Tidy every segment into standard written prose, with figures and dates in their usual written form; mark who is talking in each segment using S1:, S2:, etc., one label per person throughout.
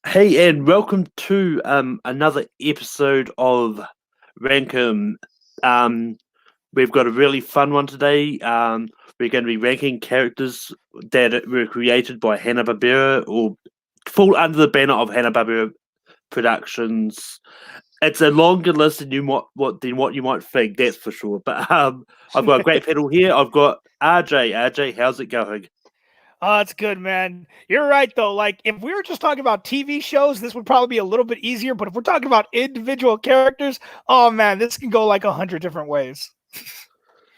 S1: Hey, and welcome to another episode of Rankum. Um, we've got a really fun one today. We're going to be ranking characters that were created by Hanna Barbera or fall under the banner of Hanna Barbera Productions. It's a longer list than what you might think, that's for sure. But I've got a great panel here. I've got RJ. RJ, how's it going?
S2: Oh, it's good, man. You're right, though. Like, if we were just talking about TV shows, this would probably be a little bit easier. But if we're talking about individual characters, oh man, this can go like 100 different ways.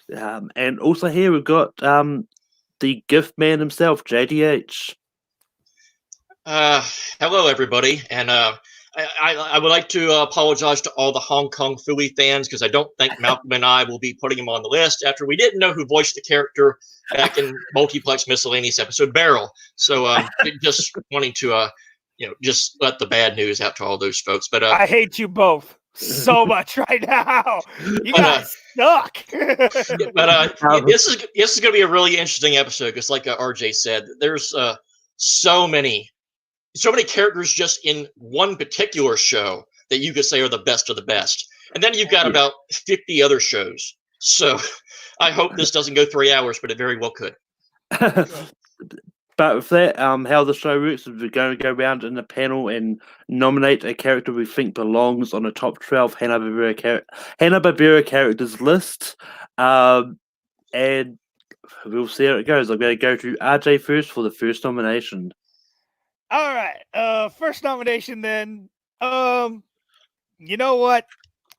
S1: And also here we've got the gift man himself, JDH.
S3: Hello, everybody, and I would like to apologize to all the Hong Kong Phooey fans because I don't think Malcolm and I will be putting him on the list after we didn't know who voiced the character back in Multiplex Miscellaneous episode Barrel. So just wanting to just let the bad news out to all those folks. But
S2: I hate you both so much right now. You guys suck.
S3: But this is going to be a really interesting episode because, like RJ said, there's so many characters just in one particular show that you could say are the best of the best. And then you've got about 50 other shows. So I hope this doesn't go 3 hours, but it very well could.
S1: But with that, how the show works is we're going to go around in a panel and nominate a character we think belongs on the top 12 Hanna Barbera characters list. And we'll see how it goes. I'm going to go to RJ first for the first nomination.
S2: All right. First nomination then. You know what?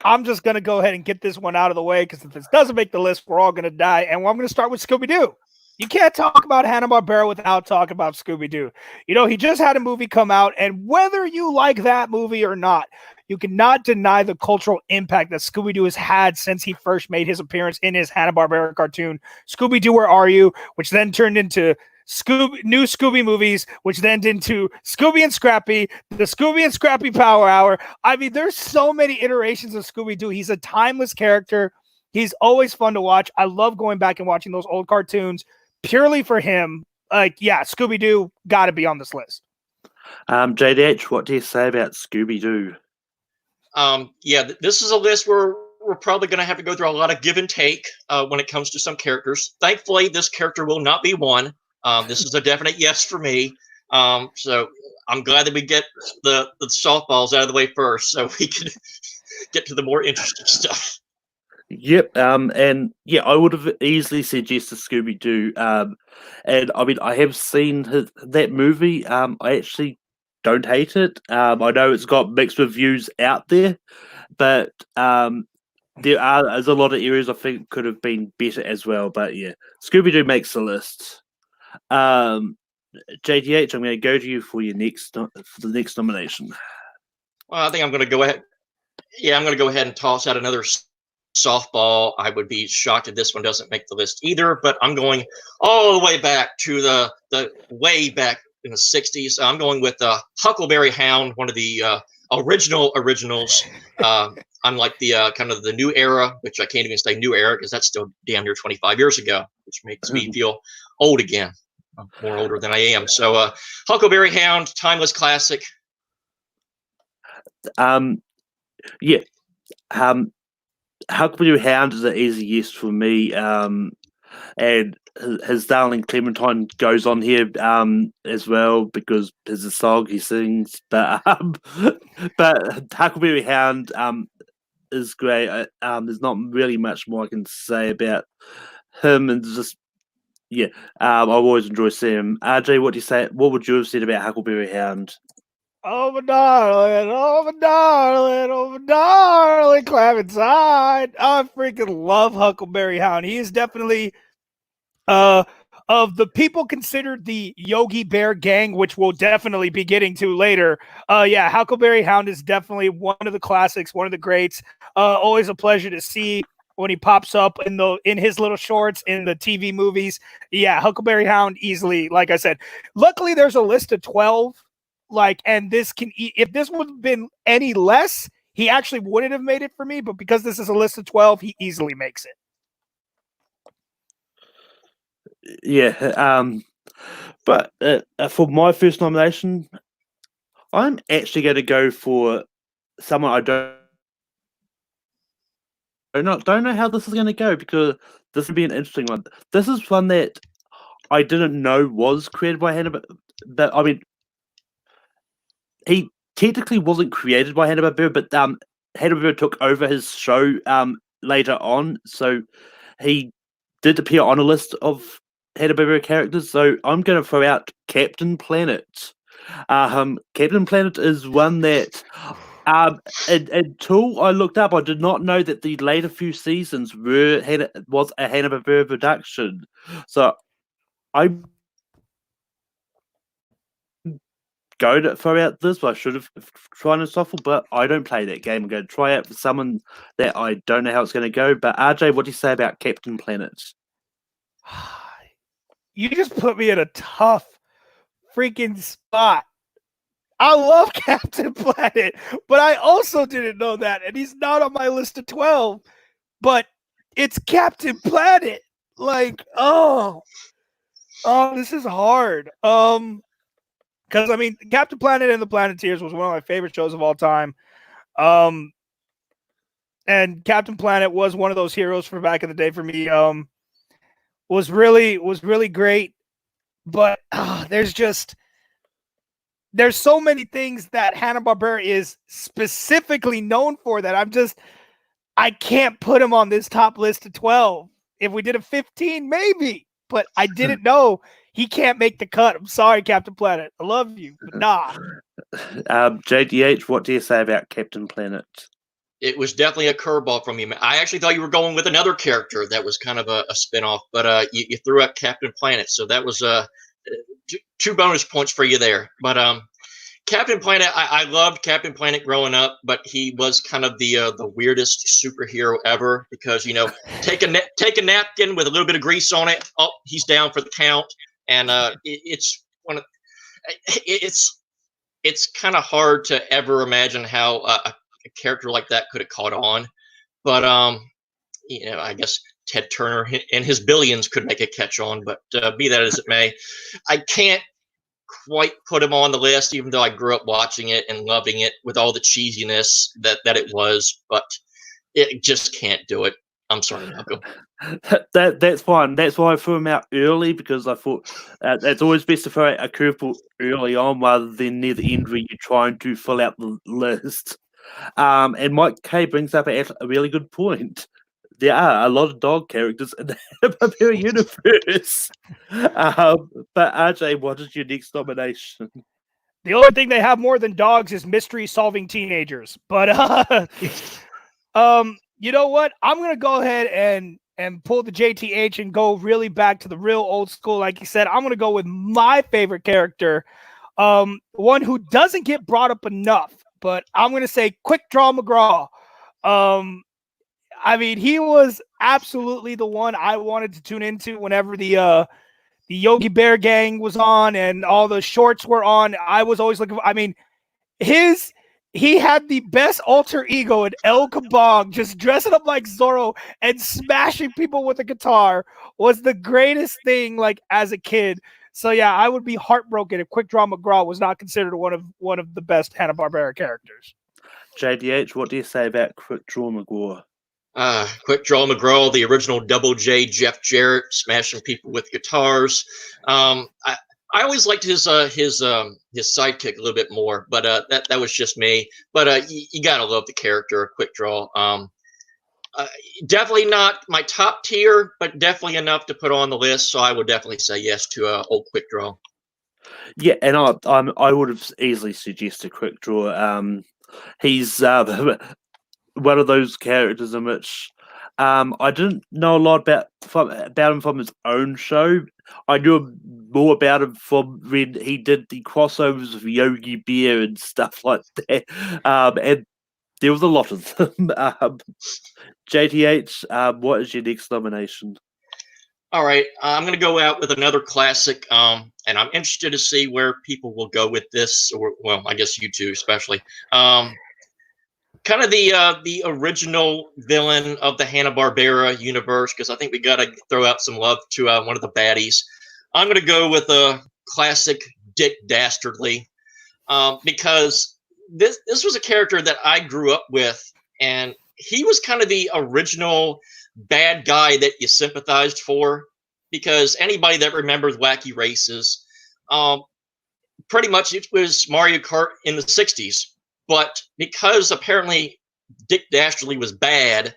S2: I'm just going to go ahead and get this one out of the way because if this doesn't make the list, we're all going to die. And I'm going to start with Scooby Doo. You can't talk about Hanna Barbera without talking about Scooby Doo. You know, he just had a movie come out, and whether you like that movie or not, you cannot deny the cultural impact that Scooby Doo has had since he first made his appearance in his Hanna Barbera cartoon, Scooby Doo, Where Are You?, which then turned into new Scooby movies, which then into Scooby and Scrappy, the Scooby and Scrappy Power Hour. I mean, there's so many iterations of Scooby Doo. He's a timeless character. He's always fun to watch. I love going back and watching those old cartoons purely for him. Scooby Doo got to be on this list.
S1: JDH, what do you say about Scooby Doo?
S3: This is a list where we're probably going to have to go through a lot of give and take when it comes to some characters. Thankfully, this character will not be one. This is a definite yes for me. So I'm glad that we get the softballs out of the way first so we can get to the more interesting stuff.
S1: Yep, and yeah, I would have easily suggested Scooby Doo. And I mean, I have seen that movie. I actually don't hate it. I know it's got mixed reviews out there, but there's a lot of areas I think could have been better as well. But yeah, Scooby Doo makes the list. JTH, I'm going to go to you for the next nomination.
S3: Well, I think I'm going to go ahead. Yeah, I'm going to go ahead and toss out another softball. I would be shocked if this one doesn't make the list either, but I'm going all the way back to the way back in the 60s. I'm going with Huckleberry Hound, one of the originals. Unlike the kind of the new era, which I can't even say new era because that's still damn near 25 years ago, which makes me feel old again. I'm more older than I am. So Huckleberry Hound, timeless classic.
S1: Huckleberry Hound is an easy yes for me. And his darling Clementine goes on here as well because there's a song he sings. But Huckleberry Hound is great. There's not really much more I can say about him, and just I've always enjoyed seeing him. RJ, what do you say? What would you have said about Huckleberry Hound?
S2: Oh my darling, oh my darling, oh my darling, clap inside. I freaking love Huckleberry Hound. He is definitely of the people considered the Yogi Bear gang, which we'll definitely be getting to later. Huckleberry Hound is definitely one of the classics, one of the greats. Always a pleasure to see when he pops up in his little shorts in the TV movies. Yeah, Huckleberry Hound easily, like I said. Luckily, there's a list of 12. And this if this would have been any less, he actually wouldn't have made it for me. But because this is a list of 12, he easily makes it.
S1: Yeah, But for my first nomination, I'm actually going to go for someone I don't know how this is going to go, because this would be an interesting one. This is one that I didn't know was created by Hanna, but I mean, he technically wasn't created by Hanna Barbera, but Hanna Barbera took over his show later on, so he did appear on a list of Hanna Barbera characters. So I'm going to throw out Captain Planet. Captain Planet is one that until I looked up, I did not know that the later few seasons was a Hanna Barbera production. So I go to throw out this, but I should have tried and shuffle, but I don't play that game. I'm going to try out for someone that I don't know how it's going to go. But RJ, what do you say about Captain Planet?
S2: You just put me in a tough freaking spot. I love Captain Planet, but I also didn't know that, and he's not on my list of 12. But it's Captain Planet. Like, oh, this is hard. Because I mean, Captain Planet and the Planeteers was one of my favorite shows of all time. And Captain Planet was one of those heroes for back in the day for me. Was really great. But there's so many things that Hanna-Barbera is specifically known for that I can't put him on this top list of 12. If we did a 15, maybe, but I didn't know he can't make the cut. I'm sorry, Captain Planet. I love you, but nah.
S1: JDH, what do you say about Captain Planet?
S3: It was definitely a curveball from you. I actually thought you were going with another character that was kind of a spinoff, but you threw out Captain Planet, so that was 2 bonus points for you there. But Captain Planet, I loved Captain Planet growing up, but he was kind of the weirdest superhero ever, because take a napkin with a little bit of grease on it, oh, he's down for the count, and it's kind of hard to ever imagine how a character like that could have caught on, but I guess Ted Turner and his billions could make a catch on, but be that as it may, I can't quite put him on the list, even though I grew up watching it and loving it with all the cheesiness that it was, but it just can't do it. I'm sorry, Malcolm.
S1: That's fine. That's why I threw him out early, because I thought it's always best to throw out a curveball early on rather than near the end where you're trying to fill out the list. And Mike K brings up a really good point. There are a lot of dog characters in the Barbera universe. But RJ, what is your next nomination?
S2: The only thing they have more than dogs is mystery-solving teenagers. But you know what? I'm gonna go ahead and pull the JTH and go really back to the real old school. Like you said, I'm gonna go with my favorite character, one who doesn't get brought up enough. But I'm gonna say Quick Draw McGraw. I mean, he was absolutely the one I wanted to tune into whenever the Yogi Bear gang was on and all the shorts were on. I was always looking for, I mean, he had the best alter ego in El Kabong, just dressing up like Zorro and smashing people with a guitar was the greatest thing, like, as a kid. So yeah, I would be heartbroken if Quick Draw McGraw was not considered one of the best Hanna-Barbera characters.
S1: JDH, what do you say about Quick Draw McGraw?
S3: Quick Draw McGraw, the original Double J Jeff Jarrett, smashing people with guitars. I always liked his sidekick a little bit more, but that was just me. But you gotta love the character, Quick Draw. Definitely not my top tier, but definitely enough to put on the list. So I would definitely say yes to old Quick Draw.
S1: Yeah, and I would have easily suggested Quick Draw. He's one of those characters in which I didn't know a lot about him from his own show. I knew more about him from when he did the crossovers with Yogi Bear and stuff like that. And there was a lot of them. JTH, what is your next nomination?
S3: All right, I'm going to go out with another classic, and I'm interested to see where people will go with this, or, well, I guess you two especially. Kind of the original villain of the Hanna-Barbera universe, because I think we got to throw out some love to one of the baddies. I'm going to go with a classic Dick Dastardly, because this was a character that I grew up with, and he was kind of the original bad guy that you sympathized for, because anybody that remembers Wacky Races, pretty much it was Mario Kart in the 60s. But because apparently Dick Dastardly was bad,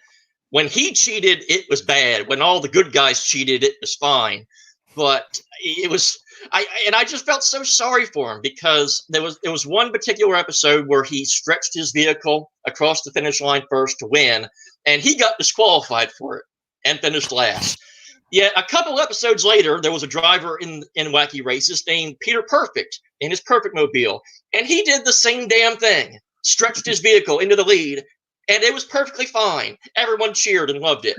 S3: when he cheated, it was bad. When all the good guys cheated, it was fine. But it was, I just felt so sorry for him, because there was one particular episode where he stretched his vehicle across the finish line first to win, and he got disqualified for it and finished last. Yet a couple episodes later, there was a driver in Wacky Races named Peter Perfect in his Perfect Mobile, and he did the same damn thing. Stretched his vehicle into the lead, and it was perfectly fine. Everyone cheered and loved it.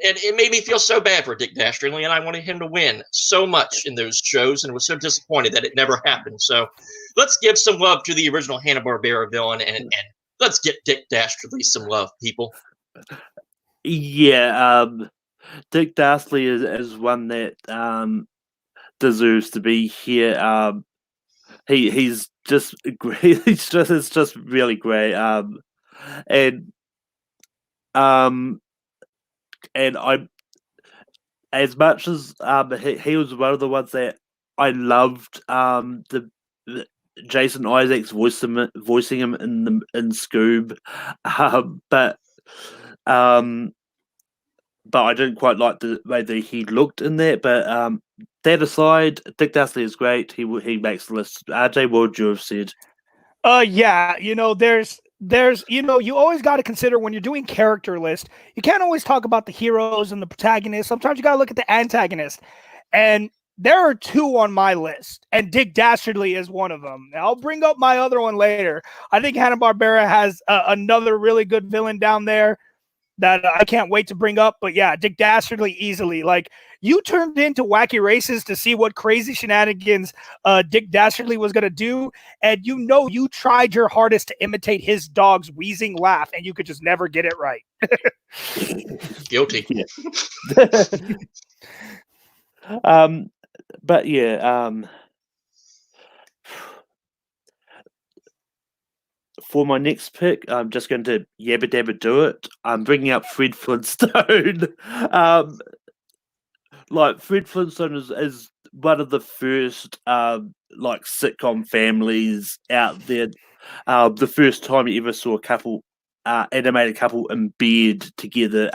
S3: And it made me feel so bad for Dick Dastardly, and I wanted him to win so much in those shows, and was so disappointed that it never happened. So let's give some love to the original Hanna-Barbera villain, and let's get Dick Dastardly some love, people.
S1: Yeah, Dick Dastardly is one that deserves to be here. He's just great. It's just really great. And I, as much as he was one of the ones that I loved, the Jason Isaacs voicing him in Scoob, but I didn't quite like the way that he looked in that. But that aside, Dick Dastardly is great. He makes the list. RJ, what would you have said?
S2: Yeah, there's you always got to consider when you're doing character list, you can't always talk about the heroes and the protagonists. Sometimes you got to look at the antagonist. And there are two on my list, and Dick Dastardly is one of them. I'll bring up my other one later. I think Hanna-Barbera has another really good villain down there that I can't wait to bring up. But yeah, Dick Dastardly easily. Like, you turned into Wacky Races to see what crazy shenanigans Dick Dastardly was going to do. And you tried your hardest to imitate his dog's wheezing laugh, and you could just never get it right.
S3: Guilty.
S1: But yeah, for my next pick, I'm just going to yabba dabba do it. I'm bringing up Fred Flintstone. Like, Fred Flintstone is one of the first like sitcom families out there. The first time you ever saw a couple, animated couple in bed together,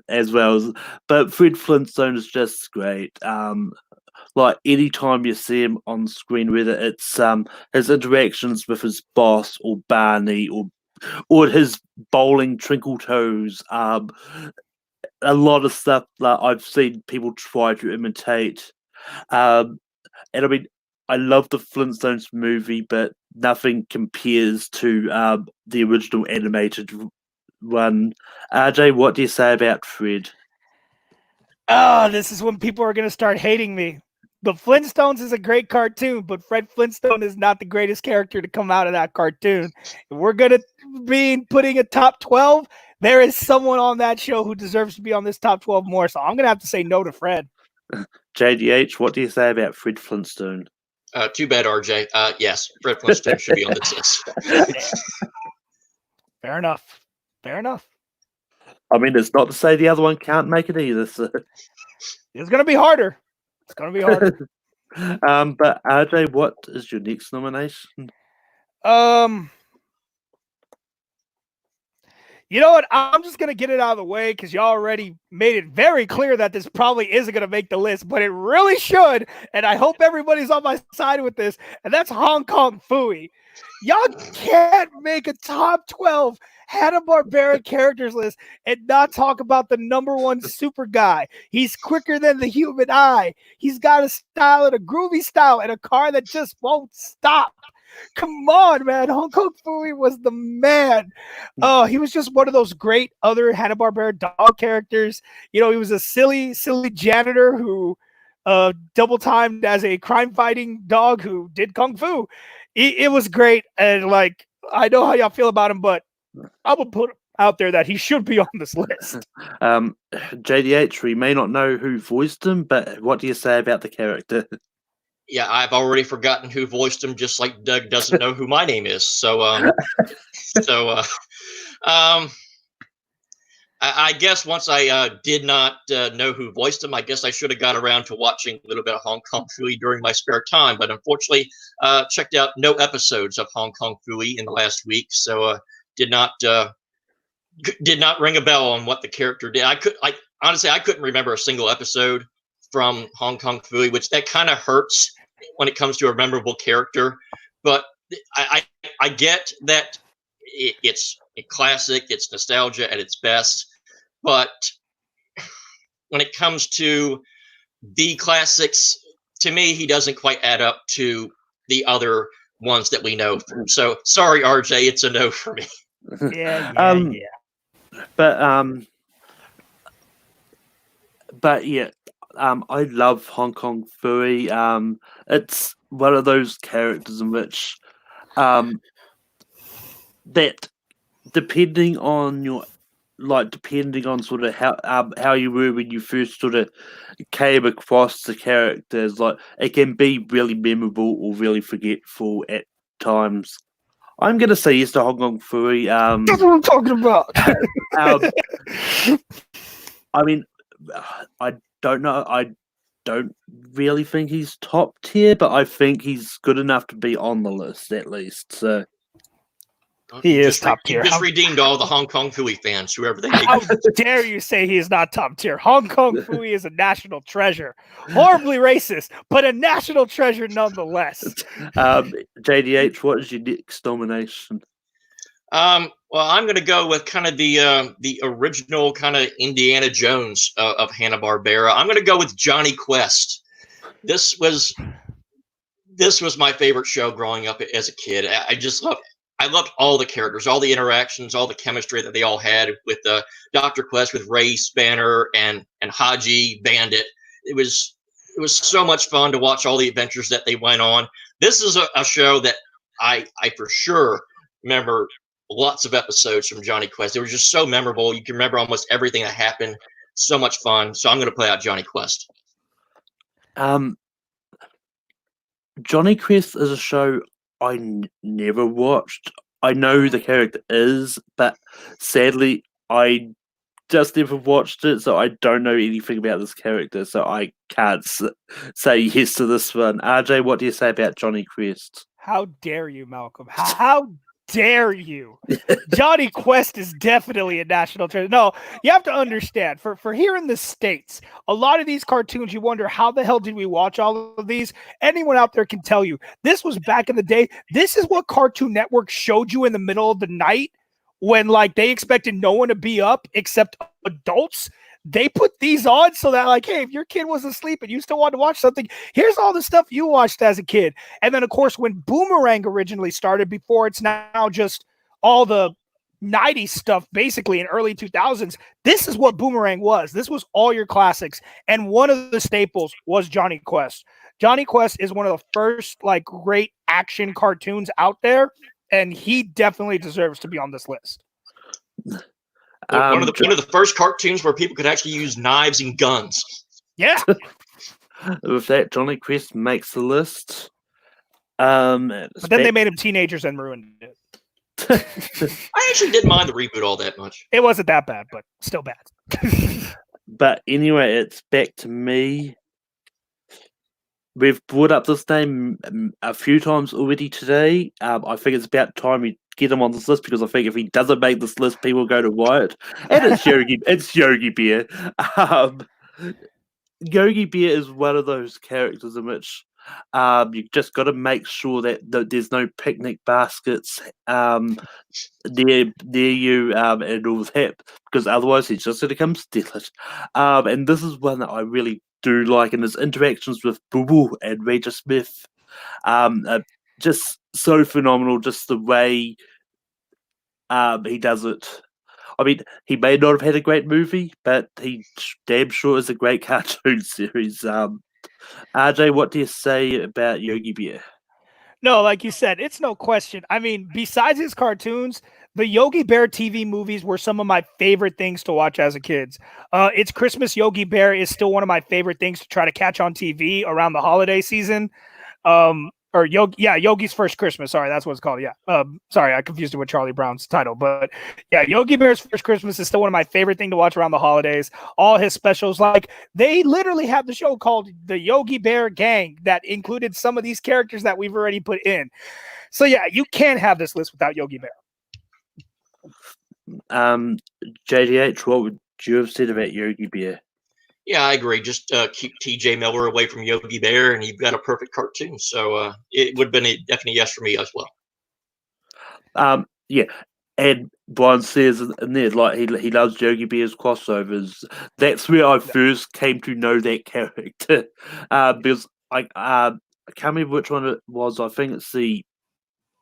S1: as well. But Fred Flintstone is just great. Like, anytime you see him on screen, whether it's his interactions with his boss or Barney, or his bowling twinkle toes, a lot of stuff that I've seen people try to imitate. And I mean, I love the Flintstones movie, but nothing compares to the original animated one. RJ, what do you say about Fred?
S2: This is when people are going to start hating me. The Flintstones is a great cartoon, but Fred Flintstone is not the greatest character to come out of that cartoon. If we're going to be putting a top 12, there is someone on that show who deserves to be on this top 12 more. So I'm going to have to say no to Fred.
S1: JDH, what do you say about Fred Flintstone?
S3: Too bad, RJ. Yes, Fred Flintstone should be on this list.
S2: Fair enough. Fair enough.
S1: I mean, it's not to say the other one can't make it either. So.
S2: It's going to be harder. It's going to be harder.
S1: But RJ, what is your next nomination?
S2: You know what? I'm just going to get it out of the way because y'all already made it very clear that this probably isn't going to make the list, but it really should. And I hope everybody's on my side with this. And that's Hong Kong Phooey. Y'all can't make a top 12 Hanna-Barbera characters list and not talk about the number one super guy. He's quicker than the human eye. He's got a style and a groovy style and a car that just won't stop. Come on, man. Hong Kong Phooey was the man. Oh, he was just one of those great other Hanna-Barbera dog characters. He was a silly janitor who double-timed as a crime-fighting dog who did kung fu. It was great. And, like, I know how y'all feel about him, but I'm going to put him out there that he should be on this list.
S1: JDH, we may not know who voiced him, but what do you say about the character?
S3: Yeah, I've already forgotten who voiced him, just like Doug doesn't know who my name is. So, I guess once I did not know who voiced him, I guess I should have got around to watching a little bit of Hong Kong Phooey during my spare time. But unfortunately, checked out no episodes of Hong Kong Phooey in the last week, so did not ring a bell on what the character did. Honestly, I couldn't remember a single episode from Hong Kong Phooey, which that kind of hurts when it comes to a memorable character. But I get that it's a classic, it's nostalgia at its best. But when it comes to the classics, to me, he doesn't quite add up to the other ones that we know. So sorry, RJ, it's a no for me.
S2: Yeah.
S1: But yeah, I love Hong Kong Phooey. It's one of those characters in which that depending on sort of how you were when you first sort of came across the characters, like it can be really memorable or really forgetful at times. I'm gonna say yes to Hong Kong Phooey.
S2: That's what I'm talking about.
S1: I mean, I don't know. I don't really think he's top tier, but I think he's good enough to be on the list at least. So
S2: he is top tier.
S3: He just redeemed all the Hong Kong Phooey fans, whoever they may
S2: How
S3: be.
S2: dare you say he is not top tier? Hong Kong Phooey is a national treasure. Horribly racist, but a national treasure nonetheless.
S1: JDH, what is your next nomination?
S3: Well, I'm going to go with kind of the original kind of Indiana Jones of Hanna Barbera. I'm going to go with Johnny Quest. This was my favorite show growing up as a kid. I loved all the characters, all the interactions, all the chemistry that they all had with Dr. Quest, with Ray Spanner and Haji Bandit. It was so much fun to watch all the adventures that they went on. This is a show that I for sure remember lots of episodes from Johnny Quest. It was just so memorable. You can remember almost everything that happened. So much fun. So I'm going to play out Johnny Quest.
S1: Johnny Quest is a show I never watched. I know who the character is, but sadly, I just never watched it, so I don't know anything about this character, so I can't say yes to this one. RJ, what do you say about Johnny Quest?
S2: How dare you, Malcolm? How dare you? Johnny Quest is definitely a national treasure. No, you have to understand, for here in the States, a lot of these cartoons, you wonder, how the hell did we watch all of these? Anyone out there can tell you. This was back in the day. This is what Cartoon Network showed you in the middle of the night when, like, they expected no one to be up except adults. They put these on so that, like, hey, if your kid was asleep and you still wanted to watch something, here's all the stuff you watched as a kid. And then, of course, when Boomerang originally started, before it's now just all the 90s stuff, basically in early 2000s, this is what Boomerang was. This was all your classics. And one of the staples was Johnny Quest. Johnny Quest is one of the first, like, great action cartoons out there, and he definitely deserves to be on this list.
S3: One of the first cartoons where people could actually use knives and guns.
S2: Yeah.
S1: With that, Johnny Quest makes the list.
S2: But then they made him teenagers and ruined it.
S3: I actually didn't mind the reboot all that much.
S2: It wasn't that bad, but still bad.
S1: But anyway, it's back to me. We've brought up this name a few times already today. I think it's about time we get him on this list, because I think if he doesn't make this list, people go to Wyatt. And it's Yogi Bear. Yogi Bear is one of those characters in which you just got to make sure that there's no picnic baskets near you and all that, because otherwise he's just going to come steal it. And this is one that I really do like, and his interactions with Boo Boo and Major Smith, just so phenomenal. Just the way he does it. I mean, he may not have had a great movie, but he damn sure is a great cartoon series. RJ, what do you say about Yogi Bear?
S2: No, like you said, it's no question. I mean, besides his cartoons, the Yogi Bear TV movies were some of my favorite things to watch as a kid. It's Christmas Yogi Bear is still one of my favorite things to try to catch on TV around the holiday season. Or Yogi's First Christmas. Sorry, that's what it's called. Yeah. Sorry, I confused it with Charlie Brown's title, but yeah, Yogi Bear's First Christmas is still one of my favorite things to watch around the holidays. All his specials, like they literally have the show called the Yogi Bear Gang that included some of these characters that we've already put in. So yeah, you can't have this list without Yogi Bear.
S1: JDH, what would you have said about Yogi Bear?
S3: Yeah, I agree. Just keep TJ Miller away from Yogi Bear, and you've got a perfect cartoon. So it would have been a definite yes for me as well.
S1: Yeah, and Brian says in there, like he loves Yogi Bear's crossovers. That's where I first came to know that character, because I can't remember which one it was. I think it's the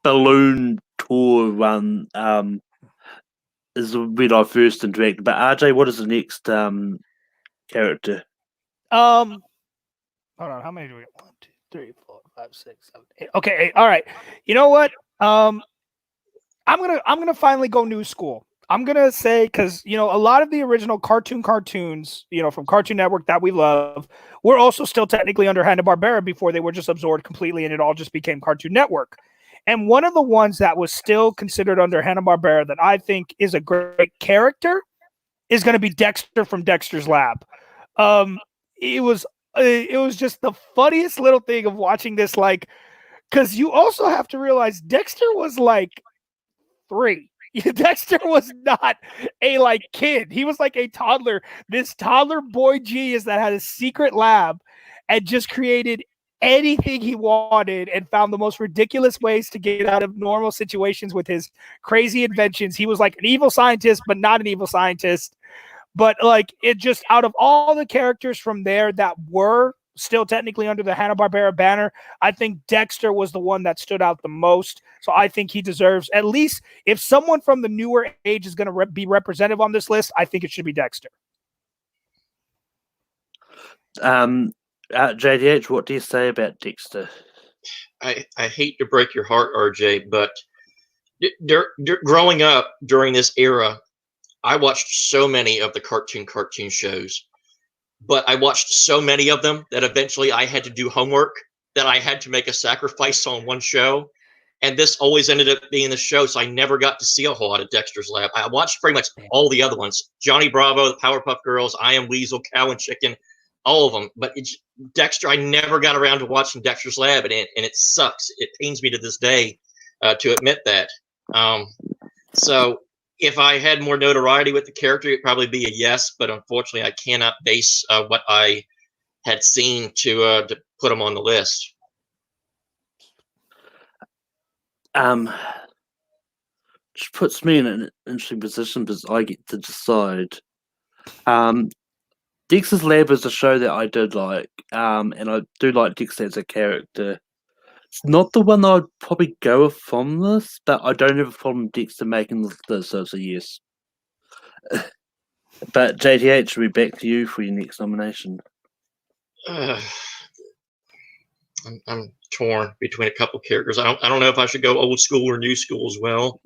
S1: Balloon Tour one. Is when I first interacted. But RJ, what is the next character?
S2: Hold on. How many do we get? 1, 2, 3, 4, 5, 6, 7, 8. Okay, 8. All right. You know what? I'm gonna finally go new school. I'm gonna say because a lot of the original cartoons, from Cartoon Network that we love, were also still technically under Hanna Barbera before they were just absorbed completely, and it all just became Cartoon Network. And one of the ones that was still considered under Hanna Barbera that I think is a great character is going to be Dexter from Dexter's Lab. It was just the funniest little thing of watching this, like, because you also have to realize Dexter was like 3. Dexter was not a kid. He was like a toddler. This toddler boy genius that had a secret lab and just created anything he wanted and found the most ridiculous ways to get out of normal situations with his crazy inventions. He was like an evil scientist, but not an evil scientist. But it just, out of all the characters from there that were still technically under the Hanna-Barbera banner, I think Dexter was the one that stood out the most. So I think he deserves, at least if someone from the newer age is going to be representative on this list, I think it should be Dexter.
S1: JDH, what do you say about Dexter?
S3: I hate to break your heart, RJ, but growing up during this era, I watched so many of the cartoon shows, but I watched so many of them that eventually I had to do homework, that I had to make a sacrifice on one show. And this always ended up being the show, so I never got to see a whole lot of Dexter's Lab. I watched pretty much all the other ones. Johnny Bravo, the Powerpuff Girls, I Am Weasel, Cow and Chicken, all of them. But Dexter, I never got around to watching Dexter's Lab, and it sucks. It pains me to this day to admit that. So if I had more notoriety with the character, it'd probably be a yes, but unfortunately I cannot base what I had seen to put him on the list.
S1: Just puts me in an interesting position because I get to decide. Dexter's Lab is a show that I did like, and I do like Dexter as a character. It's not the one I'd probably go with from this, but I don't have a problem with Dexter making this, so it's a yes. But JTH, we'll be back to you for your next nomination.
S3: I'm torn between a couple characters. I don't know if I should go old school or new school as well.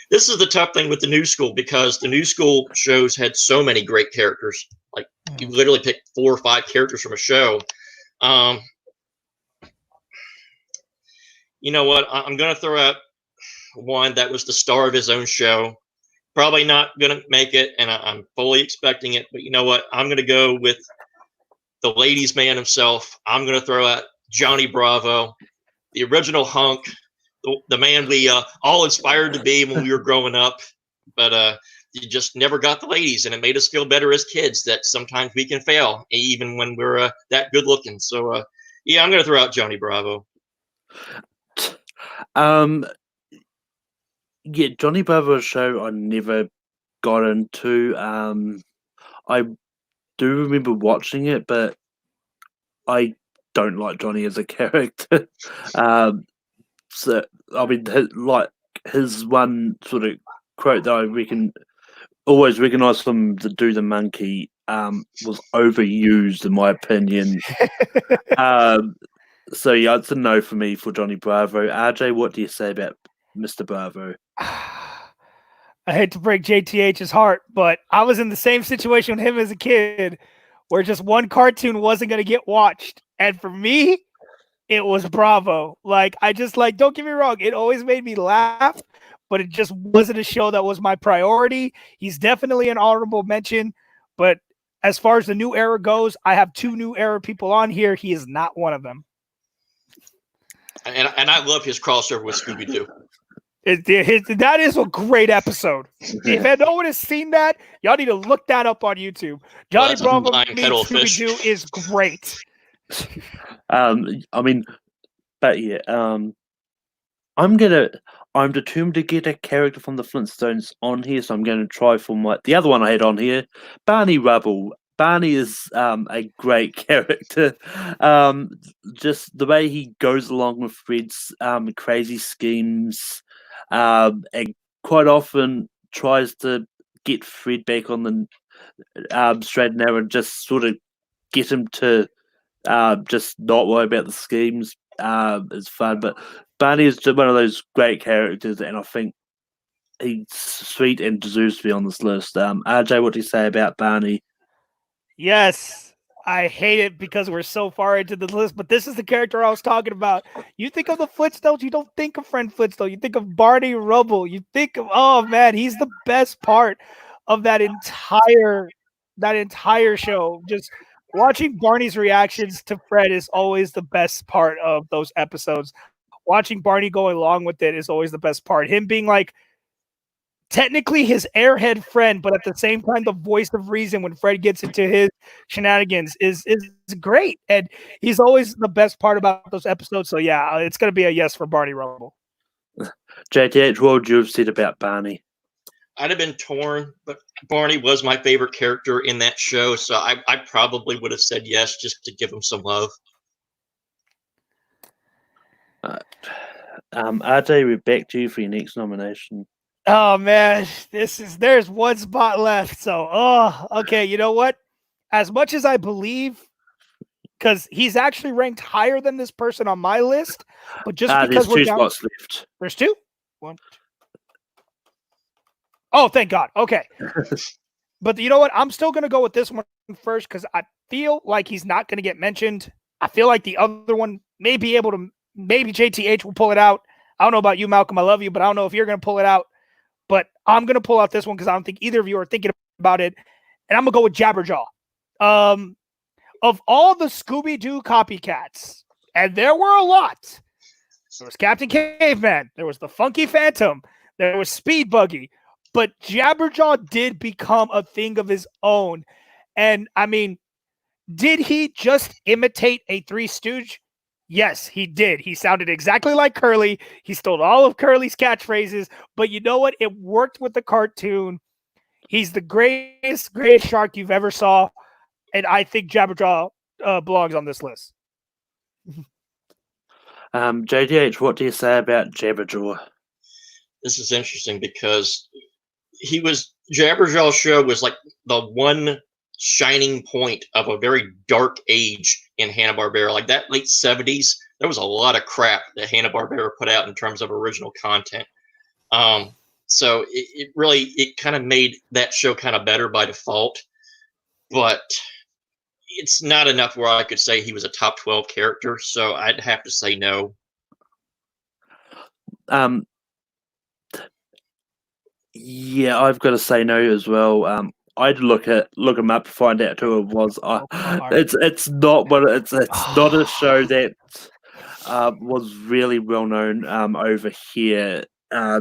S3: This is the tough thing with the new school, because the new school shows had so many great characters. Like, you literally picked 4 or 5 characters from a show. You know what? I'm going to throw out one that was the star of his own show. Probably not going to make it, and I'm fully expecting it. But you know what? I'm going to go with the ladies' man himself. I'm going to throw out Johnny Bravo, the original hunk, the man we all inspired to be when we were growing up. But you just never got the ladies, and it made us feel better as kids that sometimes we can fail, even when we're that good looking. So, yeah, I'm going to throw out Johnny Bravo.
S1: Yeah, Johnny Bravo's show I never got into. I do remember watching it, but I don't like Johnny as a character. So I mean, his one sort of quote that I always recognise from the Do the Monkey was overused in my opinion. So yeah, it's a no for me for Johnny Bravo. RJ, what do you say about Mr. Bravo?
S2: I hate to break JTH's heart, but I was in the same situation with him as a kid where just one cartoon wasn't going to get watched. And for me, it was Bravo. Like, don't get me wrong, it always made me laugh, but it just wasn't a show that was my priority. He's definitely an honorable mention, but as far as the new era goes, I have 2 new era people on here. He is not one of them.
S3: And I love his crossover with Scooby Doo.
S2: That is a great episode. If no one has seen that, y'all need to look that up on YouTube. Johnny Bravo meets Scooby Doo is great.
S1: I mean, but yeah, I'm determined to get a character from the Flintstones on here, so I'm going to try for the other one I had on here, Barney Rubble. Barney is a great character. Just the way he goes along with Fred's crazy schemes, and quite often tries to get Fred back on the straight and narrow and just sort of get him to just not worry about the schemes. It's fun, but Barney is just one of those great characters, and I think he's sweet and deserves to be on this list. RJ, what do you say about Barney?
S2: Yes, I hate it because we're so far into the list, but this is the character I was talking about. You think of the Flintstones, you don't think of Friend Flintstone. You think of Barney Rubble. You think of, oh man, he's the best part of that entire show. Just watching Barney's reactions to Fred is always the best part of those episodes. Watching Barney go along with it is always the best part. Him being like, technically his airhead friend, but at the same time, the voice of reason when Fred gets into his shenanigans is great. And he's always the best part about those episodes. So yeah, it's going to be a yes for Barney Rubble.
S1: JTH, what would you have said about Barney?
S3: I'd have been torn, but Barney was my favorite character in that show. So I probably would have said yes, just to give him some love.
S1: RJ, we're back to you for your next nomination.
S2: Oh man, there's one spot left. So, okay, you know what? As much as I believe, because he's actually ranked higher than this person on my list, but just because
S1: there's 2 spots left.
S2: There's 2? 1. Oh, thank God. Okay. But you know what? I'm still going to go with this one first because I feel like he's not going to get mentioned. I feel like the other one may be able to, maybe JTH will pull it out. I don't know about you, Malcolm. I love you, but I don't know if you're going to pull it out. But I'm going to pull out this one because I don't think either of you are thinking about it. And I'm going to go with Jabberjaw. Of all the Scooby Doo copycats, and there were a lot, there was Captain Caveman, there was the Funky Phantom, there was Speed Buggy, but Jabberjaw did become a thing of his own. And I mean, did he just imitate a Three Stooge? Yes, he did. He sounded exactly like Curly. He stole all of Curly's catchphrases, but you know what? It worked with the cartoon. He's the greatest shark you've ever saw, and I think Jabberjaw belongs on this list.
S1: JDH, what do you say about Jabberjaw?
S3: This is interesting because Jabberjaw's show was like the one shining point of a very dark age in Hanna Barbera. Like that late 70s, there was a lot of crap that Hanna Barbera put out in terms of original content. So it really kind of made that show kind of better by default, but it's not enough where I could say he was a top 12 character. So I'd have to say no.
S1: Yeah, I've got to say no as well. I'd look him up to find out who it was. It's not not a show that was really well known over here. I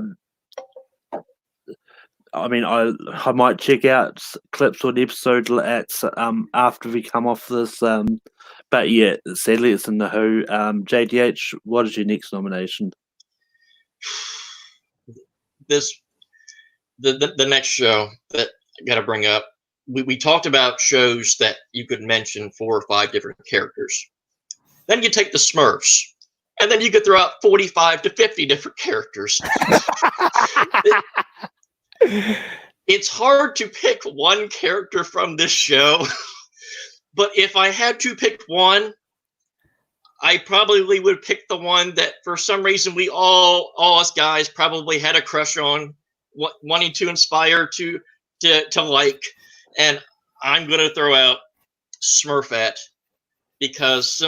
S1: mean, I might check out clips or an episode after we come off this. But yeah, sadly, it's in the Who. JDH, what is your next nomination?
S3: The next show that I got to bring up, we talked about shows that you could mention 4 or 5 different characters. Then you take the Smurfs, and then you could throw out 45 to 50 different characters. It's hard to pick one character from this show, but if I had to pick one, I probably would pick the one that for some reason we all us guys probably had a crush on, wanting to inspire to like, and I'm gonna throw out Smurfette because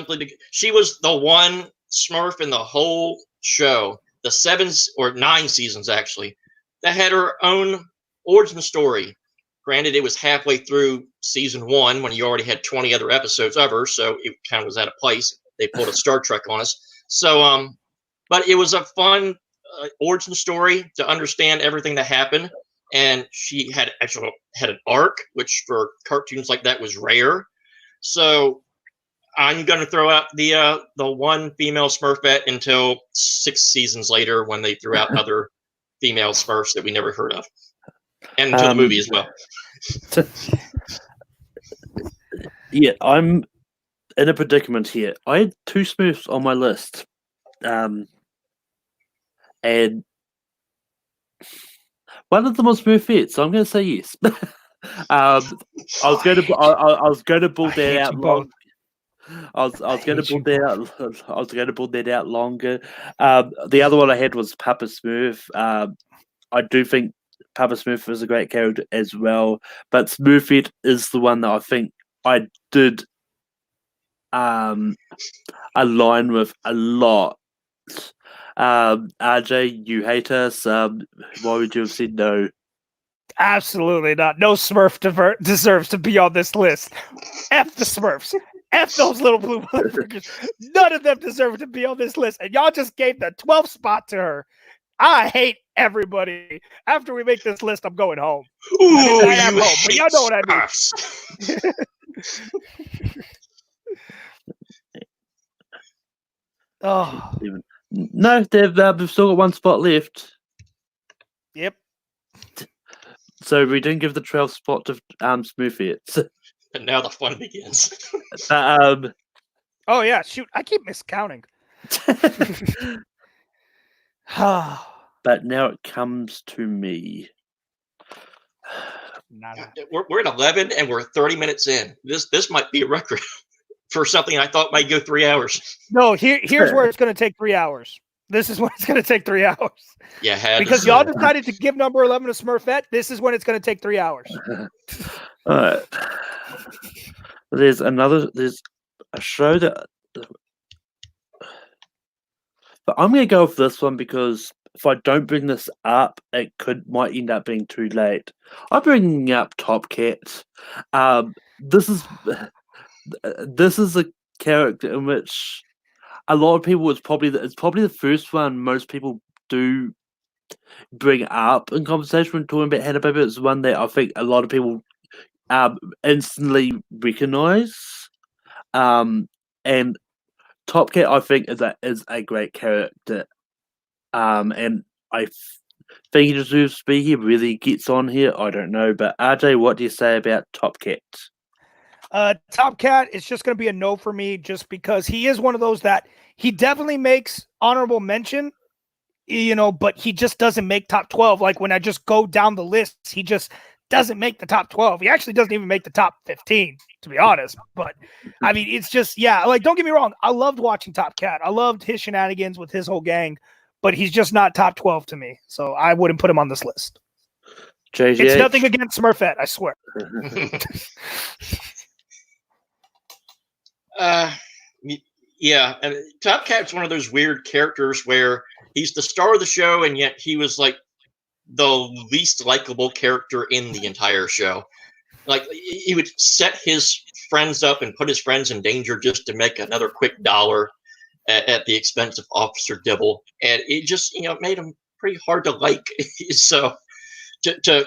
S3: she was the one Smurf in the whole show, the 7 or 9 seasons actually, that had her own origin story. Granted, it was halfway through season 1 when you already had 20 other episodes of her, so it kind of was out of place. They pulled a Star Trek on us. So, but it was a fun origin story to understand everything that happened. And she had an arc, which for cartoons like that was rare. So I'm going to throw out the one female Smurfette until 6 seasons later when they threw out other female Smurfs that we never heard of. And until the movie as well.
S1: Yeah, I'm in a predicament here. I had 2 Smurfs on my list, and one of them was Smurfette, so I'm going to say yes. I was going to build that out long. I was going to build that out. I was going to build that out longer. The other one I had was Papa Smurf. I do think Papa Smurf is a great character as well, but Smurfette is the one that I think I did align with a lot. RJ, you hate us. Why would you have said no?
S2: Absolutely not. No Smurf deserves to be on this list. F the Smurfs. F those little blue motherfuckers. None of them deserve to be on this list. And y'all just gave the 12th spot to her. I hate everybody. After we make this list, I'm going home.
S3: Ooh,
S2: I am home, but y'all know what I mean. Oh.
S1: No, they've still got 1 spot left.
S2: Yep.
S1: So we didn't give the 12th spot to Smurfette.
S3: And now the fun begins.
S2: Oh yeah, shoot! I keep miscounting.
S1: But now it comes to me.
S3: We're at 11 and we're 30 minutes in. This might be a record for something I thought might go 3 hours.
S2: No, here's where it's going to take 3 hours. This is when it's going to take 3 hours.
S3: Yeah,
S2: because y'all decided to give number 11 to Smurfette. This is when it's going to take 3 hours.
S1: All right. There's a show that, but I'm going to go with this one because if I don't bring this up, it might end up being too late. I'm bringing up Top Cat. This is a character in which a lot of people it's probably the first one most people do bring up in conversation when talking about Hanna Barbera. It's one that I think a lot of people instantly recognize. And Top Cat, I think, is a great character. And I think he deserves to be here. Whether he gets on here, I don't know. But RJ, what do you say about Top Cat?
S2: Top Cat is just going to be a no for me, just because he is one of those that he definitely makes honorable mention, but he just doesn't make top 12. Like when I just go down the list, he just doesn't make the top 12. He actually doesn't even make the top 15, to be honest. But I mean, it's just, like, don't get me wrong. I loved watching Top Cat. I loved his shenanigans with his whole gang, but he's just not top 12 to me. So I wouldn't put him on this list.
S1: JJ?
S2: It's nothing against Smurfette, I swear.
S3: Yeah, and Top Cat's one of those weird characters where he's the star of the show, and yet he was like the least likable character in the entire show. Like he would set his friends up and put his friends in danger just to make another quick dollar at the expense of Officer Dibble, and it just made him pretty hard to like. So to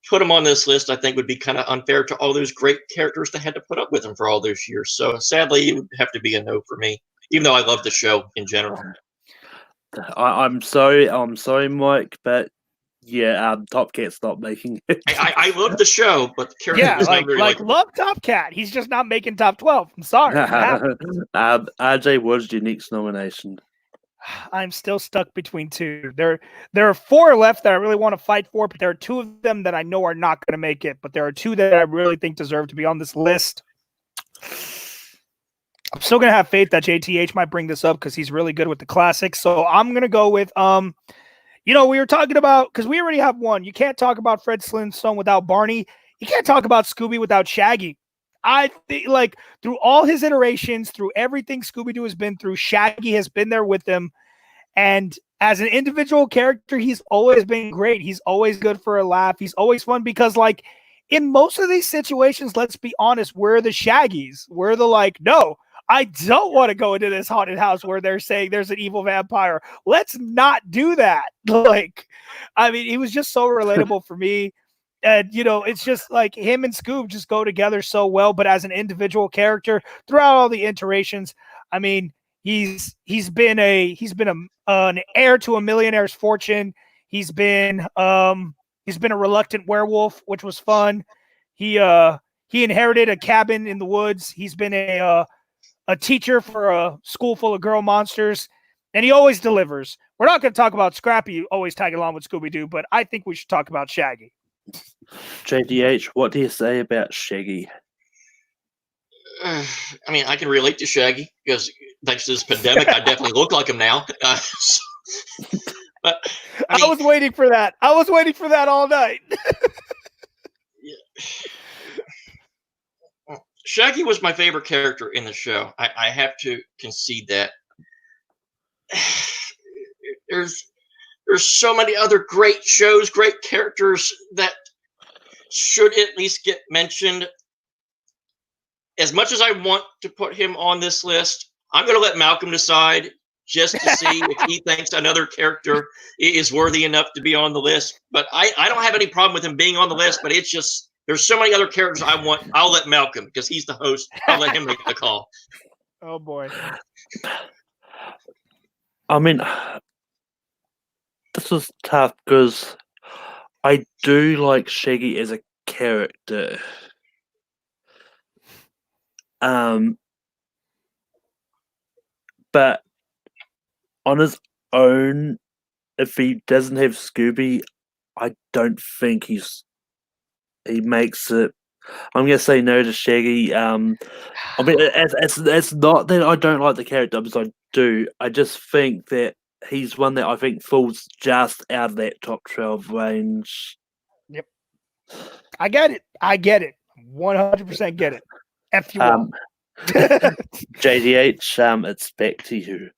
S3: put him on this list, I think, would be kind of unfair to all those great characters that had to put up with him for all those years. So sadly, it would have to be a no for me, even though I love the show in general.
S1: I'm sorry, Mike, but Top Cat's not making it.
S3: I love the show, but the character is not very likable.
S2: Love Top Cat. He's just not making top 12. I'm sorry.
S1: RJ, what's your next nomination?
S2: I'm still stuck between 2. There are 4 left that I really want to fight for, but there are 2 of them that I know are not going to make it. But there are 2 that I really think deserve to be on this list. I'm still gonna have faith that JTH might bring this up because he's really good with the classics. So I'm gonna go with we were talking about, because we already have one. You can't talk about Fred Flintstone without Barney. You can't talk about Scooby without Shaggy. I think, like, through all his iterations, through everything Scooby Doo has been through, Shaggy has been there with him. And as an individual character, he's always been great. He's always good for a laugh. He's always fun because, like, in most of these situations, let's be honest, we're the Shaggies. We're the, like, no, I don't want to go into this haunted house where they're saying there's an evil vampire. Let's not do that. Like, I mean, he was just so relatable for me. And, it's just like him and Scoob just go together so well. But as an individual character throughout all the iterations, I mean, he's been an heir to a millionaire's fortune. He's been a reluctant werewolf, which was fun. He inherited a cabin in the woods. He's been a teacher for a school full of girl monsters, and he always delivers. We're not going to talk about Scrappy always tagging along with Scooby Doo, but I think we should talk about Shaggy.
S1: JDH, what do you say about Shaggy?
S3: I mean, I can relate to Shaggy because thanks to this pandemic, I definitely look like him now. But
S2: I was waiting for that. I was waiting for that all night.
S3: Yeah. Shaggy was my favorite character in the show. I have to concede that. There's so many other great shows, great characters that should at least get mentioned. As much as I want to put him on this list, I'm going to let Malcolm decide just to see if he thinks another character is worthy enough to be on the list. But I don't have any problem with him being on the list, but it's just, there's so many other characters I want. I'll let Malcolm, because he's the host. I'll let him make the call.
S2: Oh, boy.
S1: I mean, this is tough because I do like Shaggy as a character. But on his own, if he doesn't have Scooby, I don't think he makes it. I'm gonna say no to Shaggy. I mean, it's not that I don't like the character, because I do. I just think that he's one that I think falls just out of that top 12 range.
S2: Yep. I get it. 100% get it. F you all.
S1: JDH, it's back to you.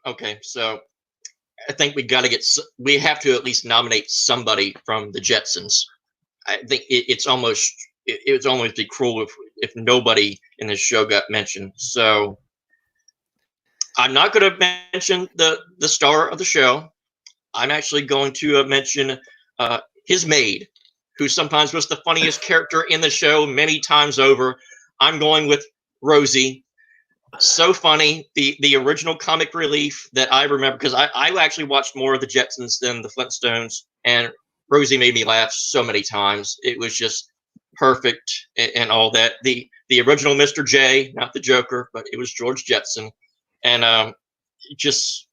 S3: Okay, so I think we have to at least nominate somebody from the Jetsons. I think it would almost be cruel if nobody in this show got mentioned. So I'm not going to mention the star of the show. I'm actually going to mention his maid, who sometimes was the funniest character in the show many times over. I'm going with Rosie. So funny. The original comic relief that I remember, because I actually watched more of the Jetsons than the Flintstones, and Rosie made me laugh so many times. It was just perfect and all that. The original Mr. J, not the Joker, but it was George Jetson. And just